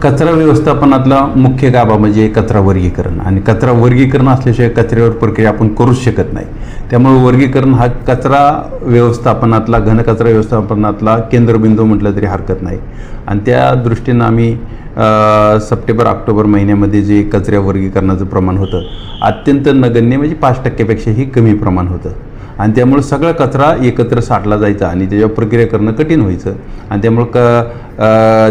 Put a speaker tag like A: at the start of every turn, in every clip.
A: कचरा व्यवस्थापनातला मुख्य गाभा म्हणजे कचरा वर्गीकरण, आणि कचरा वर्गीकरण असल्याशिवाय कचऱ्यावर प्रक्रिया आपण करूच शकत नाही. त्यामुळे वर्गीकरण हा कचरा व्यवस्थापनातला, घनकचरा व्यवस्थापनातला केंद्रबिंदू म्हटलं तरी हरकत नाही. आणि त्या दृष्टीनं आम्ही सप्टेंबर-ऑक्टोबर महिन्यामध्ये जे कचऱ्या वर्गीकरणाचं प्रमाण होतं अत्यंत नगण्य, म्हणजे 5% कमी प्रमाण होतं. आणि त्यामुळे सगळा कचरा एकत्र साठला जायचा आणि त्याच्यावर प्रक्रिया करणं कठीण व्हायचं. आणि त्यामुळं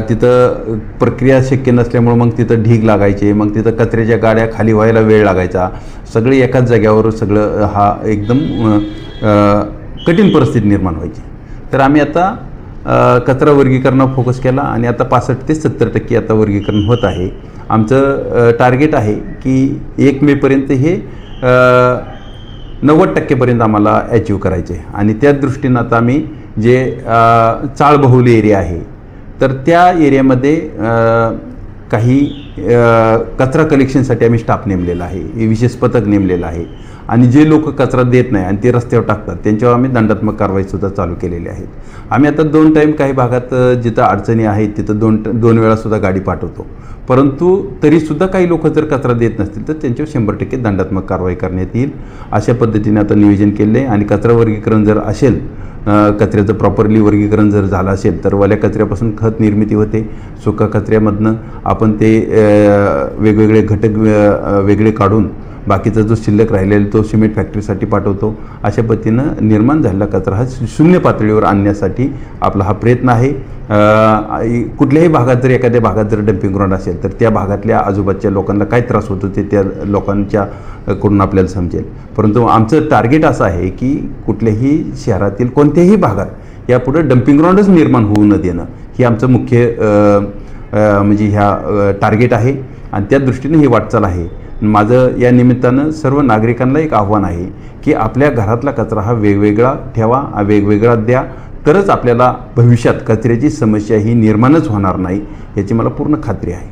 A: तिथं प्रक्रिया शक्य नसल्यामुळं मग तिथं ढीग लागायचे, मग तिथं कचऱ्याच्या गाड्या खाली व्हायला वेळ लागायचा. सगळे एकाच जाग्यावर सगळं हा एकदम कठीण परिस्थिती निर्माण व्हायची. तर आम्ही आता कचरा वर्गीकरणावर फोकस केला आणि आता 65 ते 70% आता वर्गीकरण होत आहे. आमचं टार्गेट आहे की 1 मेपर्यंत हे 90% आम्हाला अचीव करायचे आहे. आणि त्या दृष्टीनं आता आम्ही जे चाळबहुली एरिया आहे तर त्या एरियामध्ये काही कचरा कलेक्शनसाठी आम्ही स्टाफ नेमलेला आहे, विशेष पथक नेमलेलं आहे. आणि जे लोक कचरा देत नाही आणि ते रस्त्यावर टाकतात त्यांच्यावर आम्ही दंडात्मक कारवाईसुद्धा चालू केलेली आहेत. आम्ही आता 2 टाईम काही भागात जिथं अडचणी आहेत तिथं 2 वेळासुद्धा गाडी पाठवतो. परंतु तरीसुद्धा काही लोक जर कचरा देत नसतील तर त्यांच्यावर 100% दंडात्मक कारवाई करण्यात येईल. अशा पद्धतीने आता नियोजन केलं आहे. आणि कचरा वर्गीकरण जर असेल, कचऱ्याचं प्रॉपरली वर्गीकरण जर झालं असेल तर ओल्या कचऱ्यापासून खत निर्मिती होते. सुका कचऱ्यामधनं आपण ते वेगवेगळे घटक वेगळे काढून बाकीचा जो शिल्लक राहिलेला तो सिमेंट फॅक्टरीसाठी पाठवतो. अशा पद्धतीनं निर्माण झालेला कचरा हा शून्य पातळीवर आणण्यासाठी आपला हा प्रयत्न आहे. कुठल्याही भागात जर एखाद्या भागात जर डम्पिंग ग्राउंड असेल तर त्या भागातल्या आजूबाजूच्या लोकांना काय त्रास होतो ते त्या लोकांच्याकडून आपल्याला समजेल. परंतु आमचं टार्गेट असं आहे की कुठल्याही शहरातील कोणत्याही भागात यापुढे डम्पिंग ग्राउंडच निर्माण होऊ न देणं हे आमचं मुख्य म्हणजे ह्या टार्गेट आहे. आणि त्या दृष्टीने ही वाटचाल आहे. माझं या निमित्तानं सर्व नागरिकांना एक आव्हान आहे की आपल्या घरातला कचरा हा वेगवेगळा ठेवा, वेगवेगळा द्या, तरच आपल्याला भविष्यात कचऱ्याची समस्या ही निर्माणच होणार नाही याची मला पूर्ण खात्री आहे.